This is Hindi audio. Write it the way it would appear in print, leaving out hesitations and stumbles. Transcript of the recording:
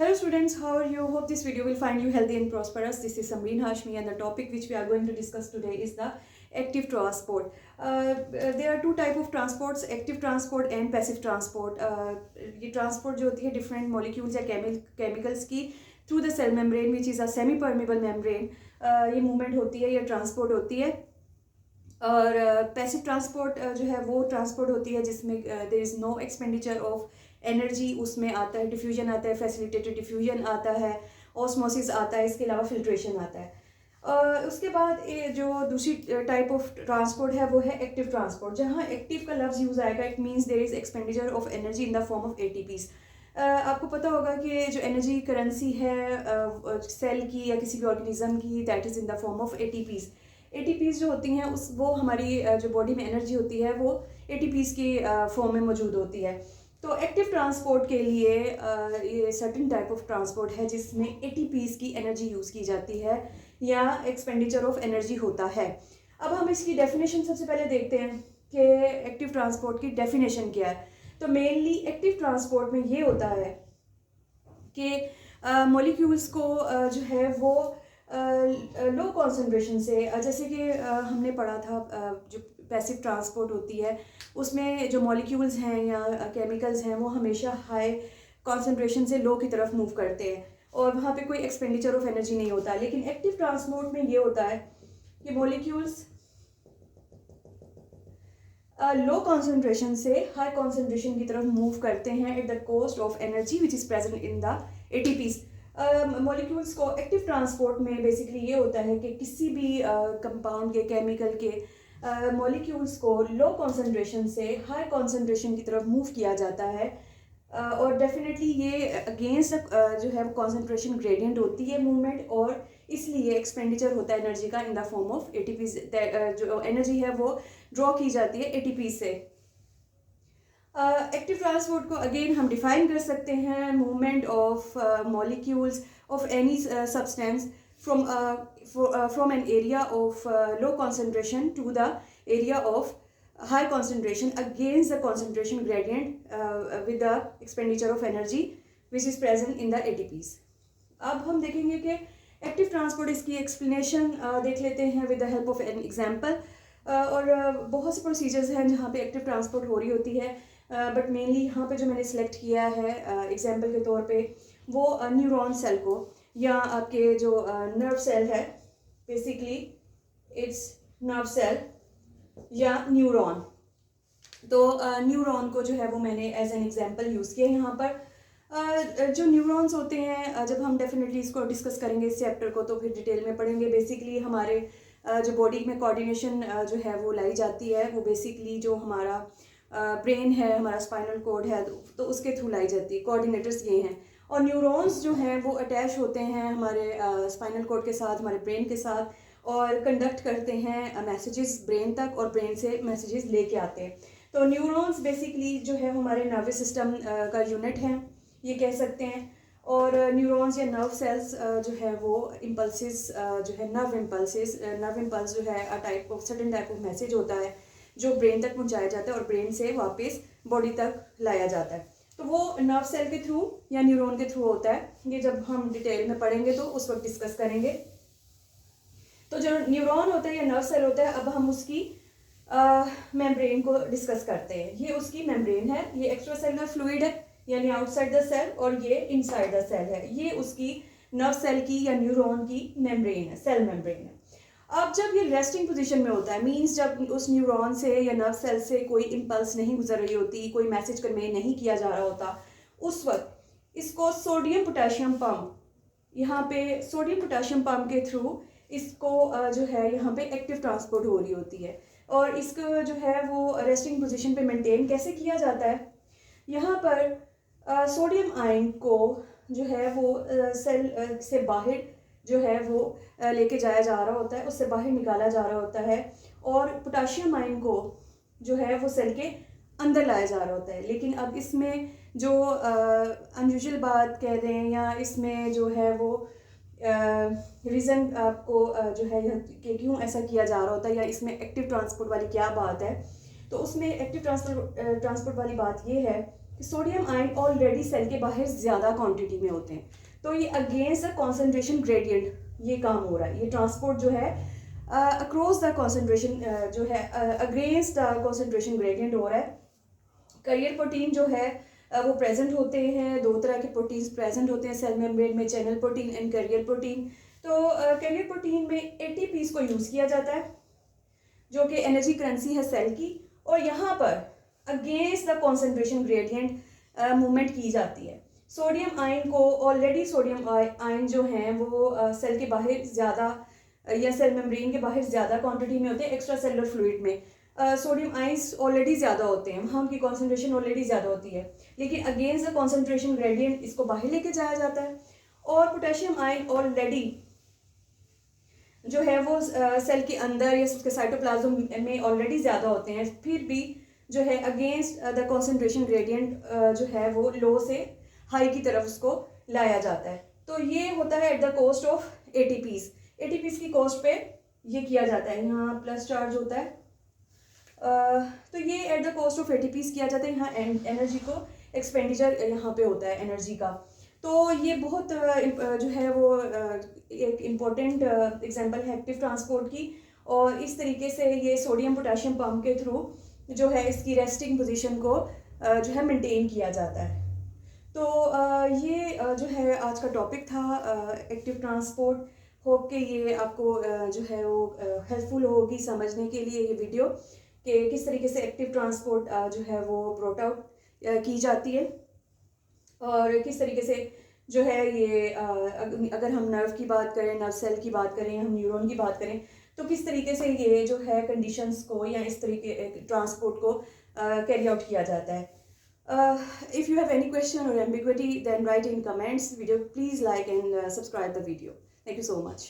Hello students, how are you? Hope this video will find you healthy and prosperous. This is Samreen Hashmi and the topic which we are going to discuss today is the active transport. There are two type of transports, active transport and passive transport. ये transport जो होती है different molecules या chemicals की through the cell membrane which is a semi permeable membrane, ये movement होती है, ये transport होती है. और पैसिव ट्रांसपोर्ट जो है वो ट्रांसपोर्ट होती है जिसमें there is no expenditure of energy. उसमें आता है डिफ्यूजन आता है, फैसिलिटेटेड डिफ्यूजन आता है, ऑस्मोसिस आता है, इसके अलावा फिल्ट्रेशन आता है. उसके बाद ये जो दूसरी टाइप ऑफ ट्रांसपोर्ट है वो है एक्टिव ट्रांसपोर्ट. जहाँ एक्टिव का लफ्ज़ यूज़ आएगा it means there is expenditure of energy in the form of ATPs. आपको पता होगा कि जो एनर्जी करेंसी है सेल की या किसी भी ऑर्गेनिज्म की that is in the form of ATPs. ATPs जो होती हैं उस वो हमारी जो बॉडी में एनर्जी होती है वो एटीपीज़ की फॉर्म में मौजूद होती है. तो एक्टिव ट्रांसपोर्ट के लिए ये सर्टेन टाइप ऑफ ट्रांसपोर्ट है जिसमें एटीपीज़ की एनर्जी यूज़ की जाती है या एक्सपेंडिचर ऑफ एनर्जी होता है. अब हम इसकी डेफिनेशन सबसे पहले देखते हैं कि एक्टिव ट्रांसपोर्ट की डेफिनेशन क्या है. तो मेनली एक्टिव ट्रांसपोर्ट में ये होता है कि मॉलिक्यूल्स को जो है वो लो कॉन्सेंट्रेशन से, जैसे कि हमने पढ़ा था जो पैसिव ट्रांसपोर्ट होती है उसमें जो मॉलिक्यूल्स हैं या केमिकल्स हैं वो हमेशा हाई कॉन्सेंट्रेशन से लो की तरफ मूव करते हैं और वहाँ पे कोई एक्सपेंडिचर ऑफ एनर्जी नहीं होता. लेकिन एक्टिव ट्रांसपोर्ट में ये होता है कि मॉलिक्यूल्स लो कॉन्सेंट्रेशन से हाई कॉन्सेंट्रेशन की तरफ मूव करते हैं at the cost of energy which is present in the ATPs. Molecules को एक्टिव ट्रांसपोर्ट में बेसिकली ये होता है कि किसी भी कंपाउंड के केमिकल के मॉलिक्यूल्स को लो कॉन्सेंट्रेशन से हाई कॉन्सेंट्रेशन की तरफ मूव किया जाता है और डेफिनेटली ये अगेंस्ट जो है वो कॉन्सेंट्रेशन ग्रेडियंट होती है मूवमेंट और इसलिए एक्सपेंडिचर होता है एनर्जी का इन द फॉर्म ऑफ एटीपीज. जो एनर्जी है वो ड्रॉ की जाती है एटीपीज से. एक्टिव ट्रांसपोर्ट को अगेन हम डिफाइन कर सकते हैं movement of molecules of any substance from an area of low concentration to the area of high concentration against the concentration gradient with the expenditure of energy which is present in the ATPs. अब हम देखेंगे कि एक्टिव ट्रांसपोर्ट इसकी एक्सप्लेनेशन देख लेते हैं with the help of an example. और बहुत से प्रोसीजर्स हैं जहाँ पे एक्टिव ट्रांसपोर्ट हो रही होती है बट मेनली यहाँ पे जो मैंने सेलेक्ट किया है एग्जांपल के तौर पे वो न्यूरॉन सेल को या आपके जो नर्व सेल है बेसिकली इट्स नर्व सेल या न्यूरॉन. तो न्यूरॉन को जो है वो मैंने एज एन एग्जांपल यूज़ किया यहाँ पर. जो न्यूरॉन्स होते हैं जब हम डेफिनेटली इसको डिस्कस करेंगे इस चैप्टर को तो फिर डिटेल में पढ़ेंगे. बेसिकली हमारे जो बॉडी में कोऑर्डिनेशन जो है वो लाई जाती है वो बेसिकली जो हमारा ब्रेन है, हमारा स्पाइनल कोड है तो उसके थ्रू लाई जाती है. कोऑर्डिनेटर्स ये हैं और न्यूरॉन्स जो हैं वो अटैच होते हैं हमारे स्पाइनल कोड के साथ, हमारे ब्रेन के साथ और कंडक्ट करते हैं मैसेजेस ब्रेन तक और ब्रेन से मैसेजेस लेके आते हैं. तो न्यूरॉन्स बेसिकली जो है हमारे नर्वस सिस्टम का यूनिट है ये कह सकते हैं. और न्यूरॉन्स या नर्व सेल्स जो है वो इम्पल्सिस जो है नर्व इम्पल्स जो है सर्टेन टाइप ऑफ मैसेज होता है जो ब्रेन तक पहुंचाया जाता है और ब्रेन से वापस बॉडी तक लाया जाता है. तो वो नर्व सेल के थ्रू या न्यूरॉन के थ्रू होता है. ये जब हम डिटेल में पढ़ेंगे तो उस वक्त डिस्कस करेंगे. तो जो न्यूरॉन होता है या नर्व सेल होता है अब हम उसकी मेम्ब्रेन को डिस्कस करते हैं. ये उसकी मेम्ब्रेन है, ये एक्स्ट्रा सेलुलर फ्लूइड है यानी आउटसाइड द सेल और ये इनसाइड द सेल है. ये उसकी नर्व सेल की या न्यूरॉन की मेम्ब्रेन है, सेल मेम्ब्रेन है. अब जब ये रेस्टिंग पोजीशन में होता है मींस जब उस न्यूरॉन से या नर्व सेल से कोई इम्पल्स नहीं गुजर रही होती, कोई मैसेज कन्वे नहीं किया जा रहा होता, उस वक्त इसको सोडियम पोटेशियम पंप, यहाँ पे सोडियम पोटेशियम पंप के थ्रू इसको जो है यहाँ पे एक्टिव ट्रांसपोर्ट हो रही होती है. और इसको जो है वो रेस्टिंग पोजीशन पे मेंटेन कैसे किया जाता है. यहाँ पर सोडियम आयन को जो है वो सेल से बाहर जो है वो लेके जाया जा रहा होता है, उससे बाहर निकाला जा रहा होता है और पोटेशियम आयन को जो है वो सेल के अंदर लाया जा रहा होता है. लेकिन अब इसमें जो अनयूजुअल बात कह दें या इसमें जो है वो रीज़न आपको जो है कि क्यों ऐसा किया जा रहा होता है या इसमें एक्टिव ट्रांसपोर्ट वाली क्या बात है. तो उसमें एक्टिव ट्रांसपोर्ट वाली बात ये है सोडियम आयन ऑलरेडी सेल के बाहर ज़्यादा क्वांटिटी में होते हैं, तो ये अगेंस्ट द कॉन्सेंट्रेशन ग्रेडियंट ये काम हो रहा है। ये ट्रांसपोर्ट जो है अक्रॉस द कॉन्सेंट्रेशन जो है अगेंस्ट द कॉन्सेंट्रेशन ग्रेडियंट हो रहा है। कैरियर प्रोटीन जो है वो प्रेजेंट होते हैं, दो तरह के प्रोटीन्स प्रेजेंट होते हैं सेल मेम्ब्रेन में, channel protein and carrier protein. तो कैरियर प्रोटीन में एटीपीज को यूज़ किया जाता है जो कि एनर्जी करेंसी है सेल की, और यहाँ पर against the concentration gradient movement की जाती है। सोडियम आयन को ऑलरेडी सोडियम आयन जो हैं वो सेल के बाहर ज़्यादा या सेल मेम्ब्रेन के बाहर ज़्यादा क्वांटिटी में होते हैं। एक्स्ट्रा सेलुलर फ्लूइड में सोडियम आयंस ऑलरेडी ज़्यादा होते हैं, वहाँ उनकी कॉन्सेंट्रेशन ऑलरेडी ज़्यादा होती है, लेकिन अगेंस्ट द कॉन्सेंट्रेशन ग्रेडियंट इसको बाहर लेके जाया जाता है। और पोटेशियम आयन ऑलरेडी जो है वो सेल के अंदर या उसके साइटोप्लाज्म में ऑलरेडी ज़्यादा होते हैं, फिर भी जो है अगेंस्ट द कॉन्सेंट्रेशन ग्रेडियंट जो है वो लो से हाई की तरफ उसको लाया जाता है। तो ये होता है at the cost of ATPs. ATPs की कॉस्ट पे ये किया जाता है, यहाँ प्लस चार्ज होता है। तो ये at the cost of ATPs किया जाता है, यहाँ एनर्जी को एक्सपेंडिचर यहाँ पे होता है एनर्जी का। तो ये बहुत जो है वो एक इम्पॉर्टेंट एग्जांपल है एक्टिव ट्रांसपोर्ट की, और इस तरीके से ये सोडियम पोटेशियम पंप के थ्रू जो है इसकी रेस्टिंग पोजीशन को जो है मेंटेन किया जाता है। तो ये जो है आज का टॉपिक था एक्टिव ट्रांसपोर्ट। होप कि ये आपको जो है वो हेल्पफुल होगी समझने के लिए ये वीडियो, कि किस तरीके से एक्टिव ट्रांसपोर्ट जो है वो ब्रॉट आउट की जाती है, और किस तरीके से जो है ये अगर हम नर्व की बात करें, नर्व सेल की बात करें, हम न्यूरॉन की बात करें, तो किस तरीके से ये जो है कंडीशंस को या इस तरीके ट्रांसपोर्ट को कैरी आउट किया जाता है। If you have any question or ambiguity, then write in comments. Video, please like and subscribe the video. Thank you so much.